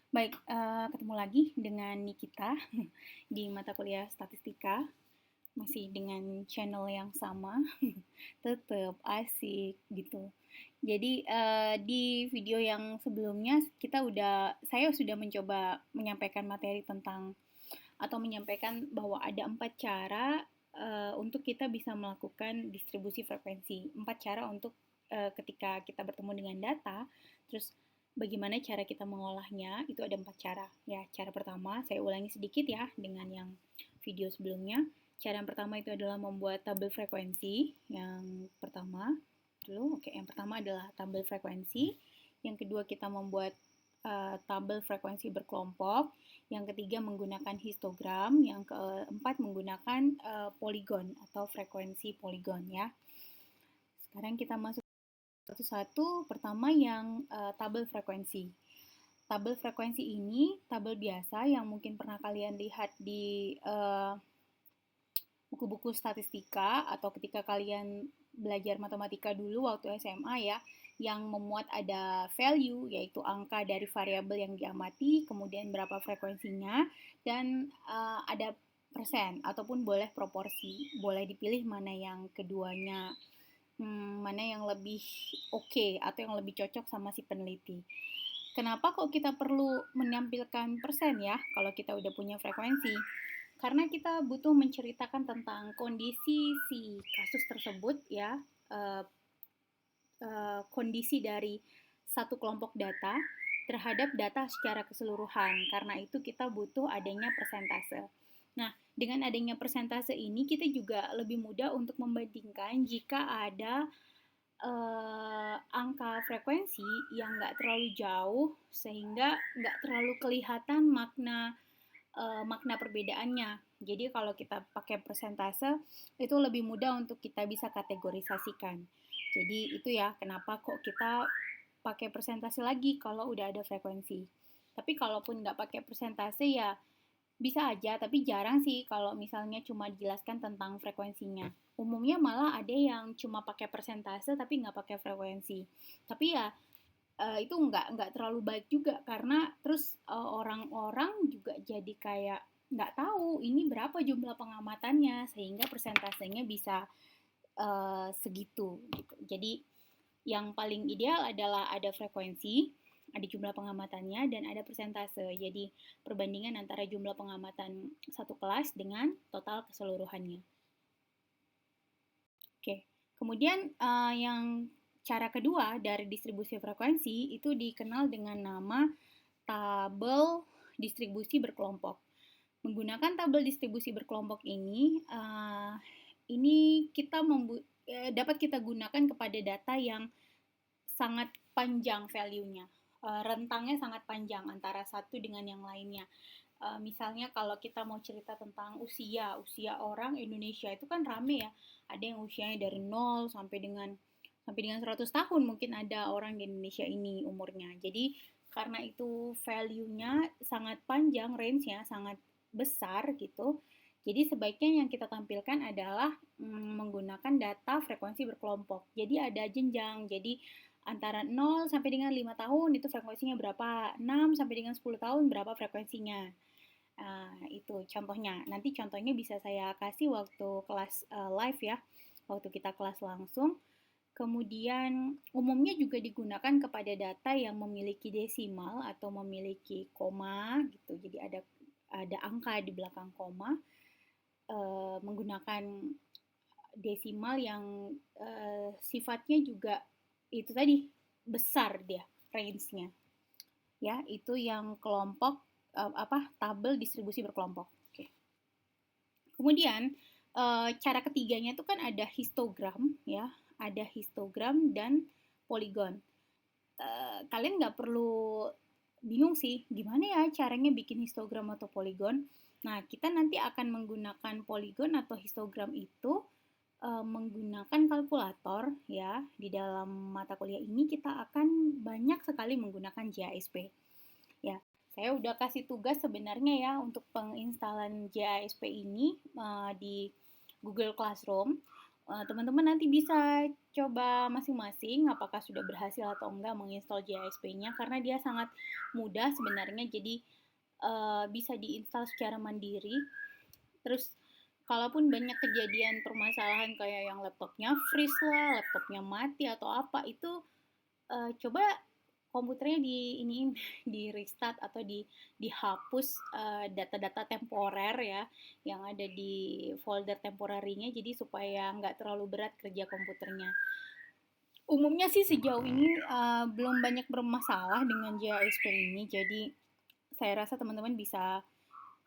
Baik, ketemu lagi dengan Nikita di mata kuliah statistika, masih dengan channel yang sama, tetap asik gitu. Jadi di video yang sebelumnya saya sudah mencoba menyampaikan materi tentang atau menyampaikan bahwa ada 4 cara untuk kita bisa melakukan distribusi frekuensi. 4 cara untuk ketika kita bertemu dengan data, terus bagaimana cara kita mengolahnya, itu ada 4 cara. Ya, cara pertama, saya ulangi sedikit ya dengan yang video sebelumnya. Cara yang pertama itu adalah membuat tabel frekuensi. Yang pertama, yang pertama adalah tabel frekuensi. Yang kedua, kita membuat tabel frekuensi berkelompok. Yang ketiga menggunakan histogram, yang keempat menggunakan poligon atau frekuensi poligon ya. Sekarang kita masuk satu-satu. Pertama yang tabel frekuensi. Tabel frekuensi ini tabel biasa yang mungkin pernah kalian lihat di buku-buku statistika atau ketika kalian belajar matematika dulu waktu SMA ya, yang memuat ada value, yaitu angka dari variabel yang diamati, kemudian berapa frekuensinya, dan ada persen ataupun boleh proporsi, boleh dipilih mana yang keduanya, mana yang lebih oke atau yang lebih cocok sama si peneliti. Kenapa kok kita perlu menampilkan persen ya kalau kita udah punya frekuensi? Karena kita butuh menceritakan tentang kondisi si kasus tersebut ya, eh, kondisi dari satu kelompok data terhadap data secara keseluruhan. Karena itu kita butuh adanya persentase. Nah, dengan adanya persentase ini kita juga lebih mudah untuk membandingkan jika ada angka frekuensi yang nggak terlalu jauh sehingga nggak terlalu kelihatan makna perbedaannya. Jadi kalau kita pakai persentase itu lebih mudah untuk kita bisa kategorisasikan. Jadi itu ya kenapa kok kita pakai persentase lagi kalau udah ada frekuensi. Tapi kalaupun nggak pakai persentase ya bisa aja, tapi jarang sih kalau misalnya cuma dijelaskan tentang frekuensinya. Umumnya malah ada yang cuma pakai persentase tapi nggak pakai frekuensi. Tapi ya itu nggak terlalu baik juga karena terus orang-orang juga jadi kayak nggak tahu ini berapa jumlah pengamatannya sehingga persentasenya bisa segitu gitu. Jadi yang paling ideal adalah ada frekuensi, ada jumlah pengamatannya dan ada persentase. Jadi perbandingan antara jumlah pengamatan satu kelas dengan total keseluruhannya. Oke, kemudian yang cara kedua dari distribusi frekuensi itu dikenal dengan nama tabel distribusi berkelompok. Menggunakan tabel distribusi berkelompok ini dapat kita gunakan kepada data yang sangat panjang value-nya. Rentangnya sangat panjang antara satu dengan yang lainnya. Misalnya kalau kita mau cerita tentang usia orang Indonesia itu kan rame ya. Ada yang usianya dari 0 sampai dengan 100 tahun mungkin ada orang di Indonesia ini umurnya. Jadi karena itu value-nya sangat panjang, range-nya sangat besar gitu. Jadi sebaiknya yang kita tampilkan adalah menggunakan data frekuensi berkelompok. Jadi ada jenjang. Jadi antara 0 sampai dengan 5 tahun itu frekuensinya berapa, 6 sampai dengan 10 tahun berapa frekuensinya. Itu contohnya. Nanti contohnya bisa saya kasih waktu kelas live ya, waktu kita kelas langsung. Kemudian umumnya juga digunakan kepada data yang memiliki desimal atau memiliki koma gitu. Jadi ada angka di belakang koma, menggunakan desimal yang sifatnya juga itu tadi besar dia range-nya. Ya, itu yang kelompok tabel distribusi berkelompok. Oke. Kemudian cara ketiganya itu kan ada histogram ya, ada histogram dan poligon. Kalian nggak perlu bingung sih gimana ya caranya bikin histogram atau poligon. Nah, kita nanti akan menggunakan poligon atau histogram itu menggunakan kalkulator ya. Di dalam mata kuliah ini kita akan banyak sekali menggunakan JASP. Ya, saya udah kasih tugas sebenarnya ya untuk penginstalan JASP ini di Google Classroom. Teman-teman nanti bisa coba masing-masing apakah sudah berhasil atau enggak menginstal JISP-nya karena dia sangat mudah sebenarnya, jadi bisa diinstal secara mandiri. Terus kalaupun banyak kejadian permasalahan kayak yang laptopnya freeze lah, laptopnya mati atau apa, itu coba komputernya di restart atau dihapus data-data temporer ya yang ada di folder temporarinya, jadi supaya nggak terlalu berat kerja komputernya. Umumnya sih sejauh ini belum banyak bermasalah dengan JISP ini, jadi saya rasa teman-teman bisa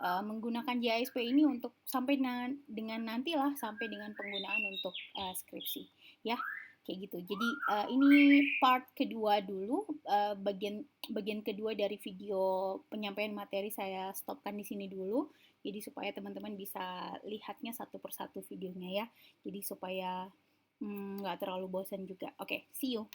menggunakan JISP ini untuk sampai dengan nantilah sampai dengan penggunaan untuk skripsi ya, kayak gitu. Jadi ini part kedua dulu, bagian kedua dari video penyampaian materi saya stopkan di sini dulu, jadi supaya teman-teman bisa lihatnya satu persatu videonya ya, jadi supaya nggak terlalu bosan juga. Oke, see you.